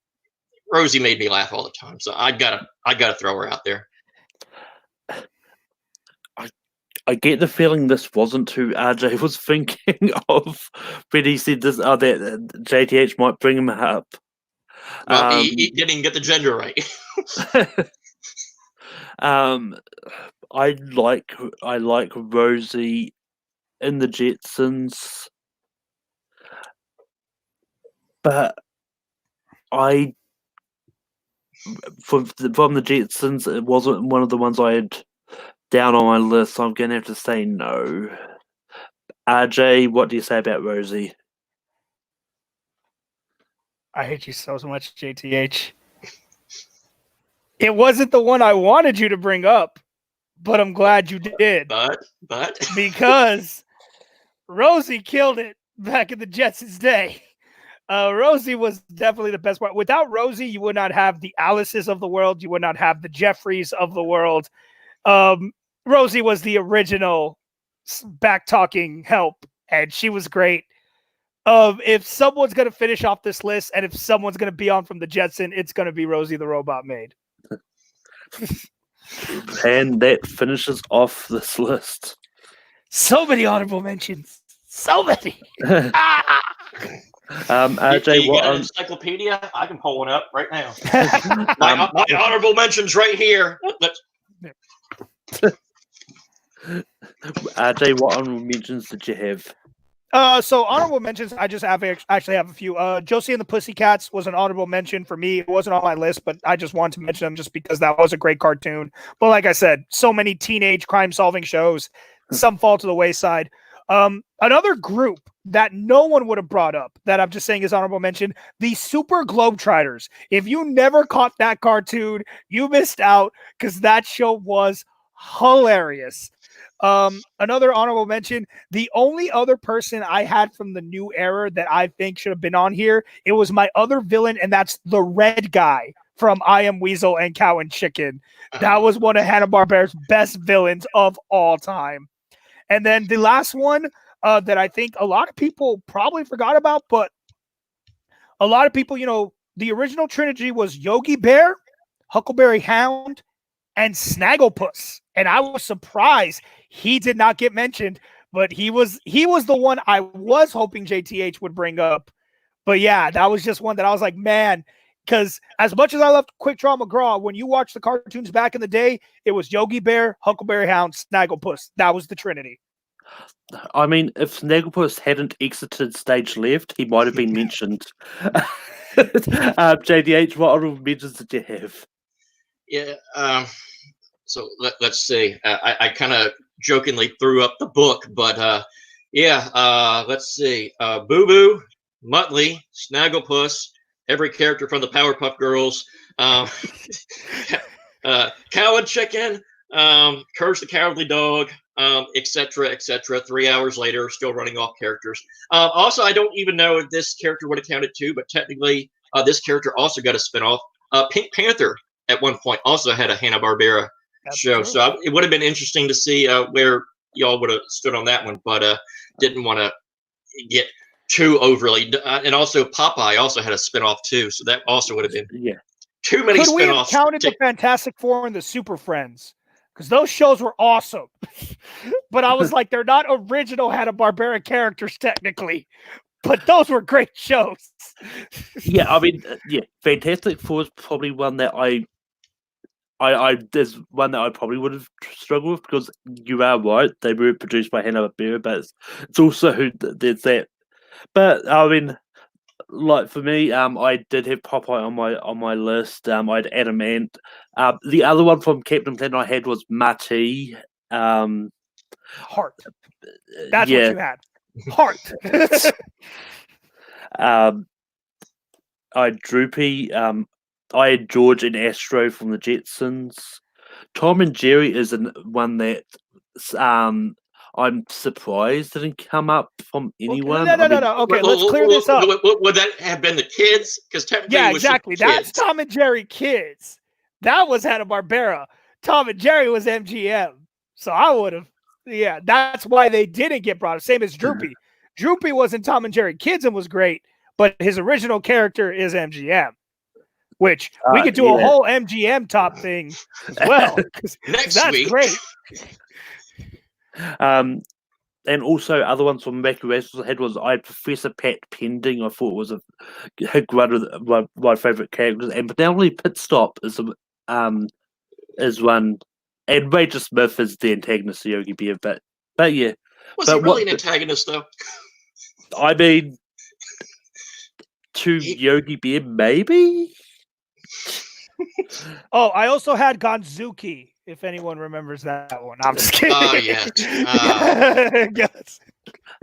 S3: Rosie made me laugh all the time. So I gotta throw her out there.
S1: I get the feeling this wasn't who RJ was thinking of when he said this. That JTH might bring him up.
S3: Well, he didn't even get the gender right.
S1: I like Rosie in the Jetsons, but from the Jetsons, it wasn't one of the ones I had down on my list, so I'm going to have to say no. RJ, what do you say about Rosie?
S2: I hate you so much, JTH. It wasn't the one I wanted you to bring up, but I'm glad you did.
S3: But
S2: because Rosie killed it back in the Jetsons' day. Rosie was definitely the best part. Without Rosie, you would not have the Alices of the world. You would not have the Jeffreys of the world. Rosie was the original back-talking help, and she was great. If someone's going to finish off this list, and if someone's going to be on from the Jetson, it's going to be Rosie the Robot Maid.
S1: And that finishes off this list.
S2: So many honorable mentions. So many.
S1: RJ,
S3: you
S1: what
S3: got an encyclopedia? I can pull one up right now. My honorable mentions right here.
S1: RJ, what honorable mentions did you have?
S2: So honorable mentions, I just actually have a few. Josie and the Pussycats was an honorable mention for me. It wasn't on my list, but I just wanted to mention them just because that was a great cartoon. But like I said, so many teenage crime-solving shows, some fall to the wayside. Another group that no one would have brought up that I'm just saying is honorable mention, the Super Globetrotters. If you never caught that cartoon, you missed out because that show was hilarious. Another honorable mention, the only other person I had from the new era that I think should have been on here, it was my other villain, and that's the red guy from I Am Weasel and Cow and Chicken. That was one of Hanna Barbera's best villains of all time. And then the last one that I think a lot of people probably forgot about, but a lot of people, the original trilogy was Yogi Bear, Huckleberry Hound, and Snagglepuss. And I was surprised he did not get mentioned, but he was the one I was hoping JTH would bring up. But yeah, that was just one that I was like, man, because as much as I loved Quick Draw McGraw, when you watch the cartoons back in the day, it was Yogi Bear, Huckleberry Hound, Snagglepuss. That was the Trinity.
S1: I mean, if Snagglepuss hadn't exited stage left, he might have been mentioned. JDH, what honorable mentions did you have?
S3: Yeah, so let's see. I kind of jokingly threw up the book, but let's see. Boo Boo, Muttley, Snagglepuss, every character from the Powerpuff Girls, Cow and Chicken, Courage the Cowardly Dog, etc., etc. 3 hours later, still running off characters. Also, I don't even know if this character would have counted too, but technically, this character also got a spinoff. Pink Panther at one point also had a Hanna Barbera show,
S2: true.
S3: so it would have been interesting to see where y'all would have stood on that one, but didn't want to get too overly. And also Popeye also had a spinoff too, so that also would have been too many spinoffs.
S2: Could we have counted the Fantastic Four and the Super Friends? Because those shows were awesome. But I was like, they're not original Hanna-Barbera characters technically, but those were great shows.
S1: Yeah, I mean, Fantastic Four is probably one that there's one that I probably would have struggled with, because you are right, they were produced by Hanna Barbera, but it's also there's that. But I mean, like for me, I did have Popeye on my list. I had Adam Ant. The other one from Captain Planet I had was Marty.
S2: Heart. That's what you had. Heart.
S1: I had Droopy. I had George and Astro from the Jetsons. Tom and Jerry is one that I'm surprised didn't come up from anyone.
S2: No. Okay, let's clear this up.
S3: Would that have been the kids? Because technically,
S2: yeah, exactly. That's Tom and Jerry Kids. That was Hanna Barbera. Tom and Jerry was MGM. So I would have. Yeah, that's why they didn't get brought up. Same as Droopy. Droopy was in Tom and Jerry Kids and was great, but his original character is MGM. Which we could do a whole MGM top thing as well.
S3: Next week.
S2: Great.
S1: And also other ones from McGraw's head was I had Professor Pat Pending. I thought was one of my favourite characters, and but not only Pit Stop is one, and Major Smith is the antagonist of Yogi Bear. But yeah,
S3: was he really an antagonist though?
S1: I mean, to Yogi Bear, maybe.
S2: Oh, I also had Gonzuki, if anyone remembers that one. I'm just kidding.
S3: Oh, yeah.
S2: Yes.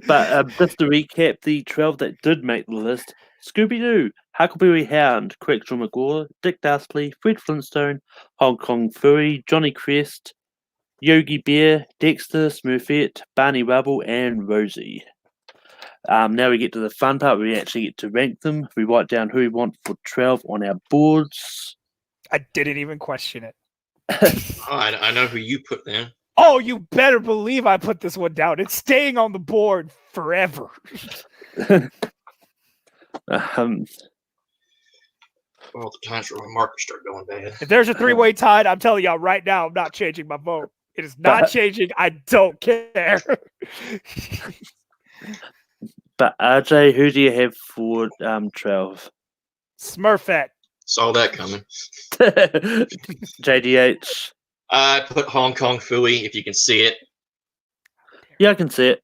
S1: But just to recap, the 12 that did make the list: Scooby Doo, Huckleberry Hound, Quick Draw McGraw, Dick Dastardly, Fred Flintstone, Hong Kong Phooey, Johnny Crest, Yogi Bear, Dexter, Smurfette, Barney Rubble, and Rosie. Now we get to the fun part where we actually get to rank them. We write down who we want for 12 on our boards.
S2: I didn't even question it.
S3: I know who you put there.
S2: Oh, you better believe I put this one down. It's staying on the board forever.
S3: Well, the times where my markers start going bad.
S2: If there's a three-way tie, I'm telling y'all right now, I'm not changing my vote. It is not changing. I don't care.
S1: But RJ, who do you have for 12?
S2: Smurfette.
S3: Saw that coming.
S1: JDH.
S3: I put Hong Kong Phooey, if you can see it.
S1: Yeah, I can see it.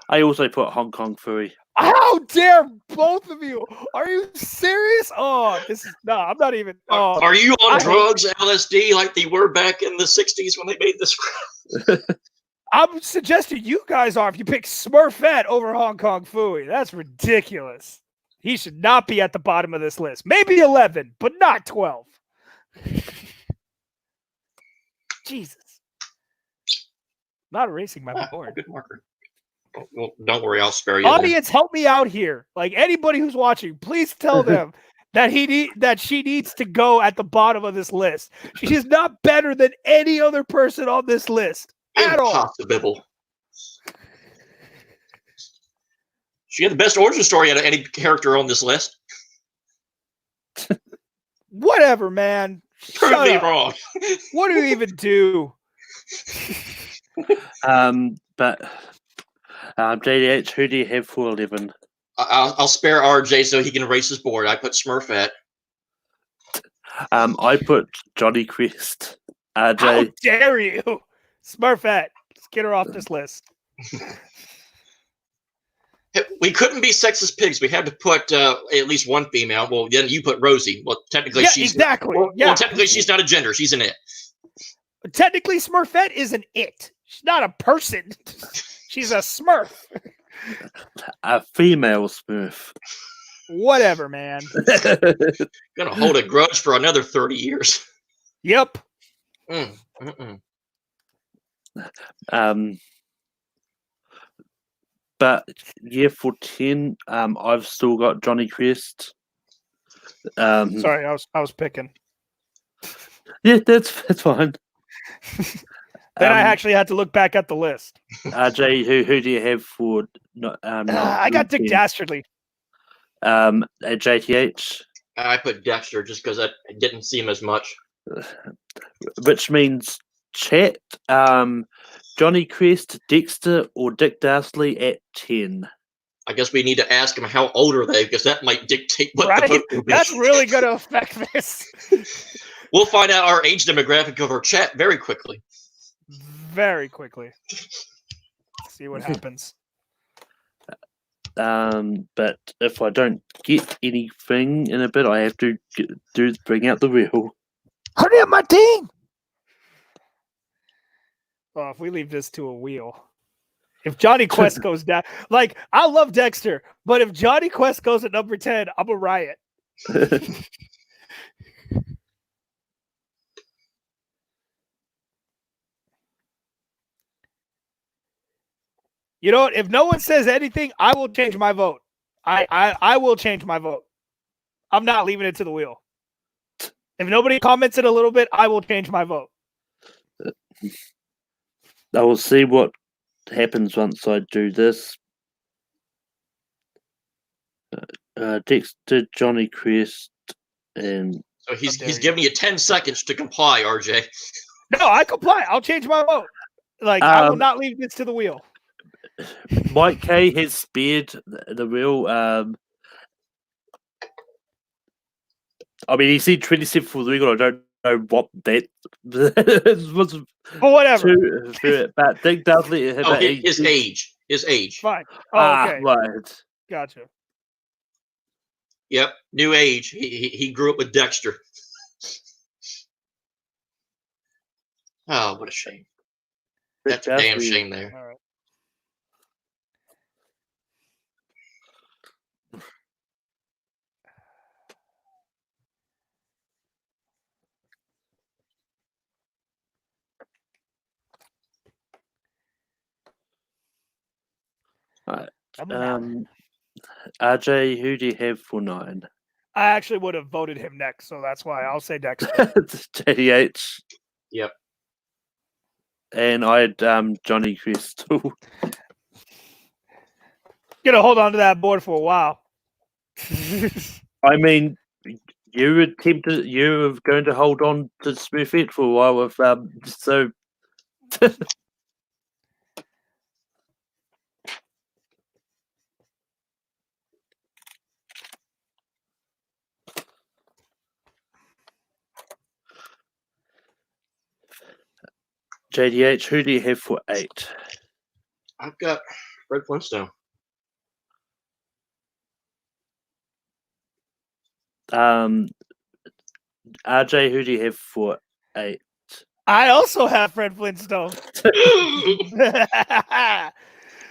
S1: I also put Hong Kong Phooey.
S2: How dare both of you? Are you serious? Oh, I'm not even. Oh,
S3: Are you on drugs, LSD, like they were back in the 60s when they made this crap?
S2: I'm suggesting you guys are if you pick Smurfette over Hong Kong Phooey. That's ridiculous. He should not be at the bottom of this list. Maybe 11, but not 12. Jesus. Not erasing my board.
S3: Good marker. Well, don't worry, I'll spare you.
S2: Audience, help me out here. Like anybody who's watching, please tell them that she needs to go at the bottom of this list. She is not better than any other person on this list at all.
S3: Impossible. She had the best origin story out of any character on this list.
S2: Whatever, man.
S3: Prove me wrong.
S2: What do you even do?
S1: But JDH, who do you have for 11?
S3: I'll spare RJ so he can erase his board. I put Smurfette.
S1: I put Johnny Quest. RJ.
S2: How dare you? Smurfette. Let's get her off this list.
S3: We couldn't be sexist pigs. We had to put at least one female. Well, then you put Rosie. Well, technically she's
S2: exactly.
S3: Well, technically she's not a gender. She's an it.
S2: Technically, Smurfette is an it. She's not a person. She's a Smurf.
S3: A
S1: female Smurf.
S2: Whatever, man.
S3: Gonna hold a grudge for another 30 years.
S2: Yep.
S1: But yeah, for 10, I've still got Johnny Quest.
S2: Sorry, I was picking.
S1: Yeah, that's fine.
S2: Then I actually had to look back at the list.
S1: RJ, who do you have for?
S2: I got Dick Dastardly.
S1: At JTH.
S3: I put Dexter just because I didn't see him as much.
S1: Which means chat. Johnny Quest, Dexter, or Dick Dastardly at 10.
S3: I guess we need to ask him how old are they, because that might dictate what the vote will be.
S2: That's really going to affect this.
S3: We'll find out our age demographic of our chat very quickly.
S2: Very quickly. See what happens.
S1: But if I don't get anything in a bit, I have to bring out the wheel.
S2: Hurry up, my team! Well, if we leave this to a wheel, if Johnny Quest goes down, like I love Dexter, but if Johnny Quest goes at number 10, I'm a riot. You know what? If no one says anything, I will change my vote. I will change my vote. I'm not leaving it to the wheel. If nobody comments it a little bit, I will change my vote.
S1: I will see what happens once I do this. Dexter, Johnny Quest, and
S3: so he's giving you 10 seconds to comply, RJ.
S2: No, I comply. I'll change my vote. Like I will not leave this to the wheel.
S1: Mike K has spared the wheel. I mean, he said 27 for the wheel. I don't know what that was.
S2: But whatever.
S1: But Dick Dudley.
S3: His age.
S2: Fine. Oh, okay.
S1: Right.
S2: Gotcha.
S3: Yep, new age. He grew up with Dexter. Oh, what a shame. That's a damn shame there.
S2: All right.
S1: RJ, who do you have for 9?
S2: I actually would have voted him next, so that's why I'll say Dexter.
S1: JDH.
S3: Yep.
S1: And I had Johnny Quest.
S2: Gonna hold on to that board for a while.
S1: I mean, you were going to hold on to Smurfette for a while with so. JDH, who do you have for 8?
S3: I've got Fred Flintstone.
S1: RJ, who do you have for 8?
S2: I also have Fred Flintstone.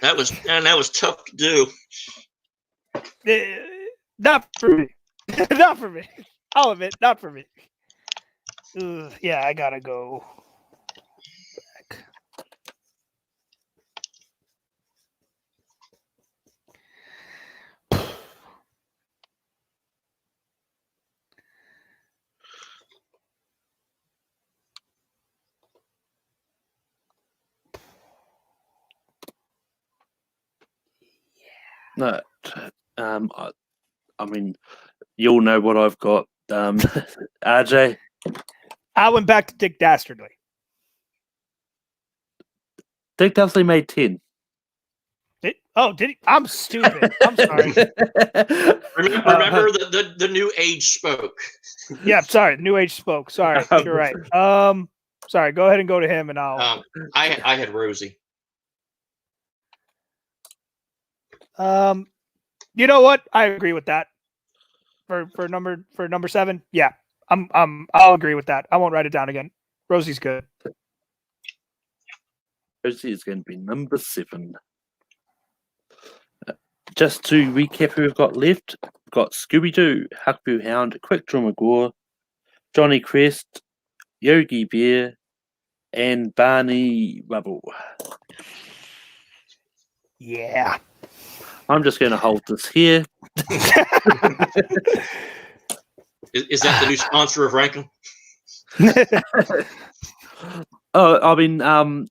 S3: that was tough to do.
S2: Not for me. Not for me. I'll admit, not for me. Yeah, I gotta go back.
S1: No, I mean, you'll know what I've got. RJ,
S2: I went back to Dick Dastardly.
S1: Dick Dastardly made 10.
S2: Did he? I'm stupid. I'm sorry.
S3: Remember the new age spoke.
S2: Yeah, sorry. New Age spoke. Sorry, you're right. Sorry. Go ahead and go to him, and I'll.
S3: I had Rosie.
S2: You know what? I agree with that. For number 7, yeah. I'll agree with that. I won't write it down again. Rosie's good.
S1: Rosie is going to be number 7. Just to recap who we've got left, we've got Scooby Doo, Huckleberry Hound, Quick Draw McGraw, Johnny Crest, Yogi Bear, and Barney Rubble.
S2: Yeah.
S1: I'm just going to hold this here.
S3: Is that the new sponsor of Rankin?
S1: I mean, I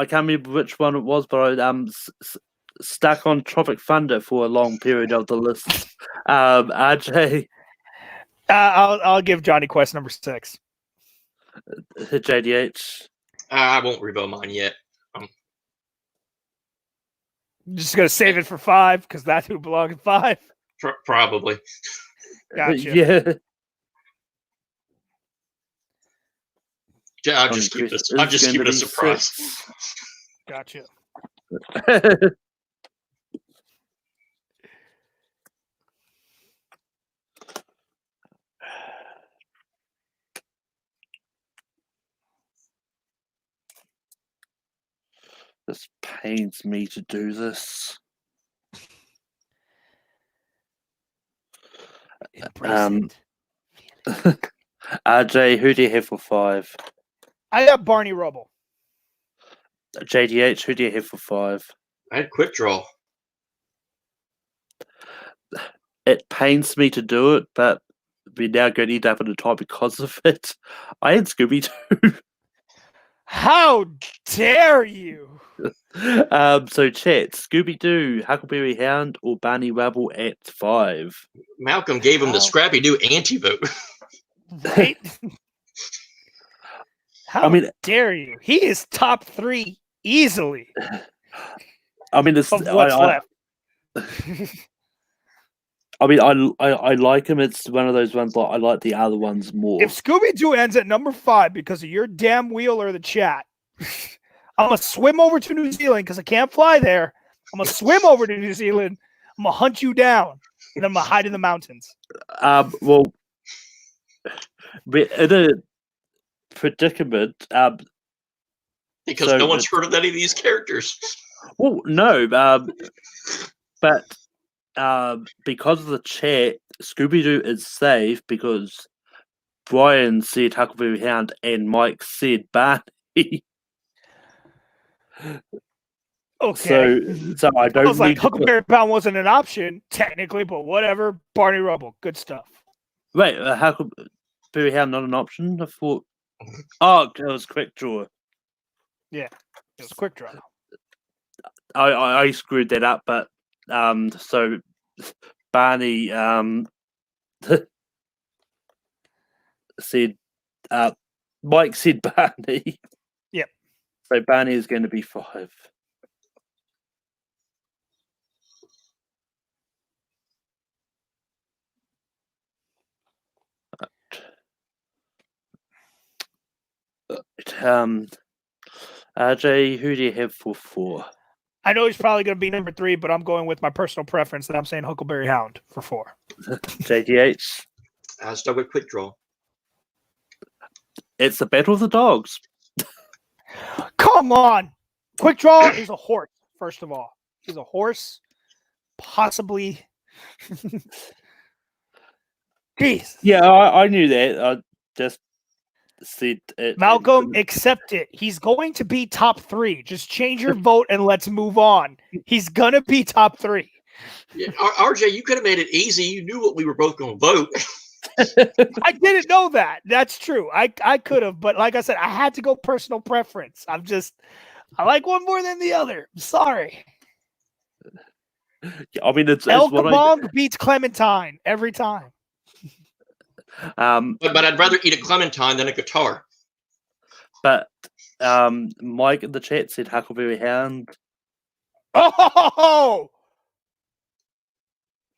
S1: can't remember which one it was, but I stuck on Tropic Thunder for a long period of the list. RJ,
S2: I'll give Johnny Quest number 6.
S1: JDH.
S3: I won't reveal mine yet.
S2: Just gonna save it for 5 because that's who belongs in 5.
S3: Probably.
S2: Gotcha.
S1: Yeah.
S3: I'll just keep it a surprise.
S2: Gotcha.
S1: This pains me to do this. RJ, who do you have for 5?
S2: I got Barney Rubble.
S1: JDH, who do you have for 5?
S3: I had Quick Draw.
S1: It pains me to do it, but we're now going to end up in a tie because of it. I had Scooby Doo.
S2: How dare you?
S1: So chat, Scooby Doo, Huckleberry Hound, or Barney Rubble at 5?
S3: Malcolm gave him the Scrappy Doo anti-vote.
S2: Right? How dare you? He is top 3 easily.
S1: I mean, it's
S2: of what's left.
S1: I mean, I like him. It's one of those ones that I like the other ones more.
S2: If Scooby Doo ends at number 5 because of your damn wheel or the chat, I'm gonna swim over to New Zealand because I can't fly there. I'm gonna swim over to New Zealand. I'm gonna hunt you down, and then I'm gonna hide in the mountains.
S1: Well, we're in a predicament.
S3: Because no one's heard of any of these characters.
S1: Well, no, but because of the chat, Scooby Doo is safe because Brian said Huckleberry Hound and Mike said Barney.
S2: Okay.
S1: So I don't.
S2: I was like, Huckleberry Hound wasn't an option technically, but whatever. Barney Rubble, good stuff.
S1: Wait, Huckleberry Hound not an option? I thought. Oh, it was Quick Draw.
S2: Yeah, it was Quick Draw.
S1: I screwed that up, but so Barney said Mike said Barney.
S2: Yep.
S1: So Barney is going to be 5. RJ, who do you have for 4?
S2: I know he's probably going to be number 3, but I'm going with my personal preference, and I'm saying Huckleberry Hound for 4.
S1: JDH.
S3: I'll start with quick draw.
S1: It's the battle of the dogs.
S2: Come on! Quick Draw is a horse, first of all. He's a horse, possibly. Jeez.
S1: Yeah, I knew that. I just said it.
S2: Malcolm, accept it. He's going to be top 3. Just change your vote and let's move on. He's going to be top 3.
S3: Yeah, RJ, you could have made it easy. You knew what we were both going to vote.
S2: I didn't know that. That's true. I could have, but like I said, I had to go personal preference. I like one more than the other. I'm sorry.
S1: I mean, it's
S2: El
S1: what
S2: Kabong beats Clementine every time.
S3: But I'd rather eat a clementine than a guitar.
S1: But Mike in the chat said Huckleberry Hound.
S2: Oh!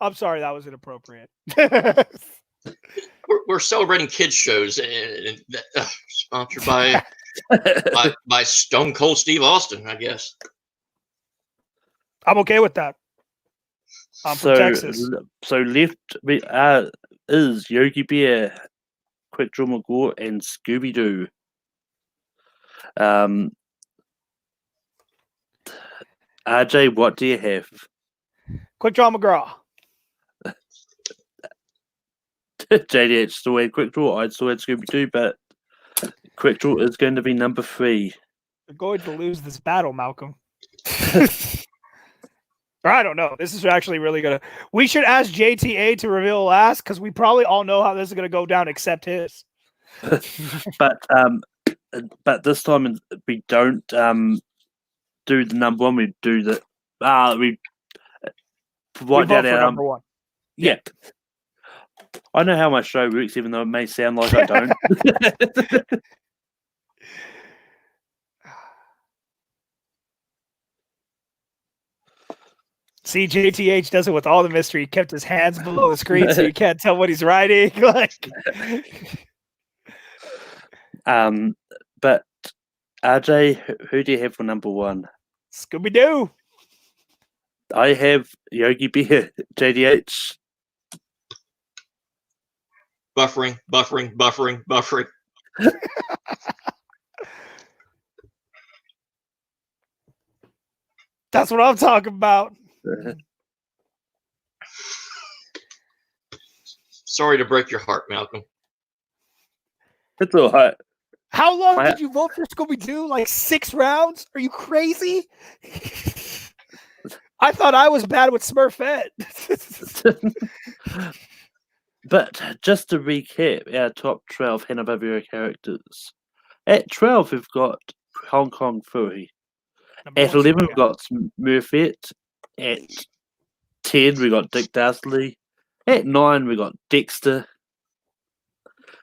S2: I'm sorry, that was inappropriate.
S3: We're celebrating kids shows, sponsored by by Stone Cold Steve Austin, I guess.
S2: I'm okay with that. I'm from Texas.
S1: So left is Yogi Bear, Quick Draw McGraw, and Scooby Doo. RJ, what do you have?
S2: Quick Draw McGraw.
S1: JDH still had Quick Draw. I still had Scooby Doo, but Quick Draw is going to be number 3.
S2: You're going to lose this battle, Malcolm. Or I don't know. This is actually really gonna. We should ask JTA to reveal last because we probably all know how this is gonna go down, except his.
S1: But this time we don't do the number 1. We do the we write down our
S2: number 1.
S1: Yeah. I know how my show works, even though it may sound like I don't.
S2: See, JTH does it with all the mystery. He kept his hands below the screen so you can't tell what he's writing.
S1: But RJ, who do you have for number 1?
S2: Scooby Doo.
S1: I have Yogi Bear. JDH.
S3: Buffering.
S2: That's what I'm talking about.
S3: Sorry to break your heart, Malcolm.
S1: It's all right.
S2: How long did you vote for Scooby Doo? Like 6 rounds? Are you crazy? I thought I was bad with Smurfette.
S1: But just to recap, our top 12 Hanna Barbera characters. At 12, we've got Hong Kong Phooey. At 11, we've got Smurfette. At 10, we got Dastardly. At 9, we got Dexter.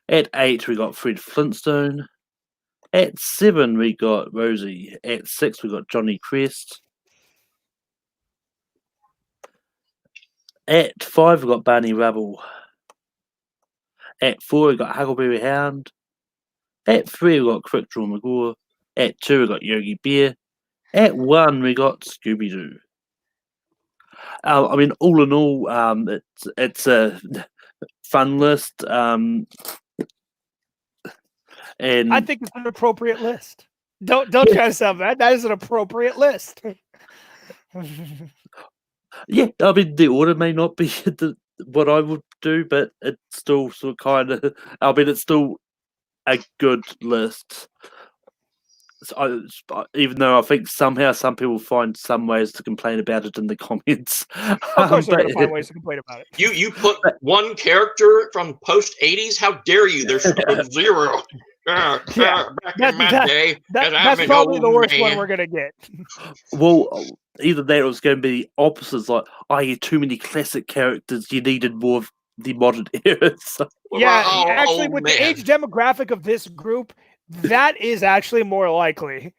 S1: At 8, we got Flintstone. At 7, we got Rosie. At 6, we got Johnny Crest. At 5, we got Barney Rubble. At 4, we got Huckleberry Hound. At 3, we got Quick Draw McGraw. At 2, we got Yogi Bear. At 1, we got Scooby Doo. I mean, all in all, it's a fun list. And
S2: I think it's an appropriate list. Don't try to sound bad. That is an appropriate list.
S1: Yeah, I mean, the order may not be what I would do, but it's still sort of kind of. I mean, it's still a good list. So even though I think somehow some people find some ways to complain about it in the comments.
S2: Of course, they're going to find ways to complain about it.
S3: You put one character from post 80s. How dare you? There's 0. Back in my day,
S2: that's probably the worst one we're going to get.
S1: Well, either that or it's going to be the opposites. Like, you too many classic characters. You needed more of the modern era. So.
S2: Yeah, actually, with the age demographic of this group, that is actually more likely.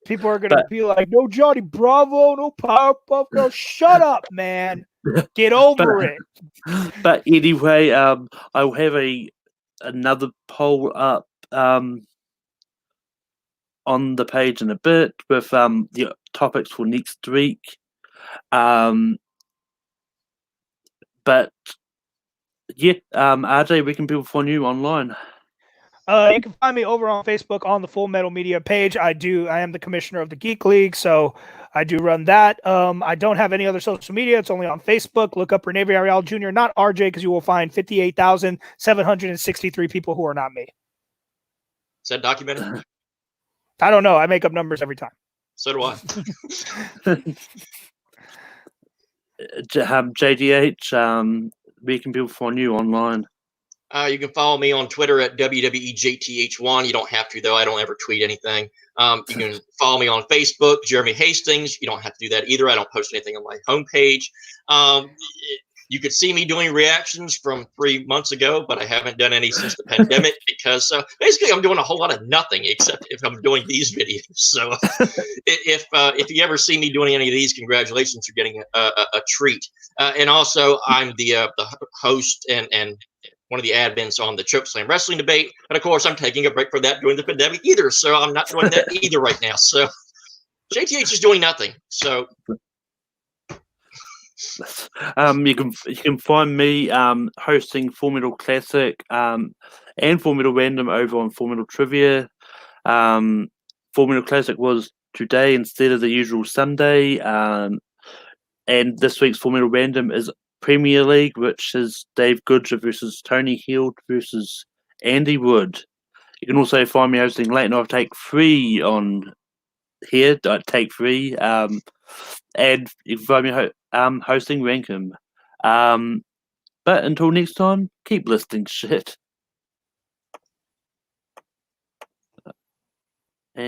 S2: People are going to be like, no Johnny Bravo, no Powerpuff Girls. Shut up, man. Get over it.
S1: But anyway, I'll have another poll up. on the page in a bit with the topics for next week. But yeah, RJ, where can people find you online?
S2: You can find me over on Facebook on the Full Metal Media page. I am the commissioner of the Geek League, so I do run that. I don't have any other social media. It's only on Facebook. Look up Rene Villarreal Jr., not RJ, because you will find 58,763 people who are not me.
S3: Is that documented?
S2: I don't know. I make up numbers every time.
S3: So do I.
S1: JDH, where can people find you online?
S3: You can follow me on Twitter at WWEJTH1. You don't have to, though. I don't ever tweet anything. You can follow me on Facebook, Jeremy Hastings. You don't have to do that either. I don't post anything on my homepage. You could see me doing reactions from 3 months ago, but I haven't done any since the pandemic because basically I'm doing a whole lot of nothing except if I'm doing these videos. So if you ever see me doing any of these, congratulations, you're getting a treat. And also I'm the host and one of the admins on the Chokeslam Wrestling Debate. And of course, I'm taking a break for that during the pandemic either. So I'm not doing that either right now. So JTH is doing nothing. So
S1: you can find me hosting Formidable Classic and Formidable Random over on Formidable Trivia. Formidable Classic was today instead of the usual Sunday, and this week's Formidable Random is Premier League, which is Dave Goodger versus Tony Hield versus Andy Wood. You can also find me hosting Late Night Take 3 on here, Take 3, and you can find me hosting Rankum. But until next time, keep listening shit. And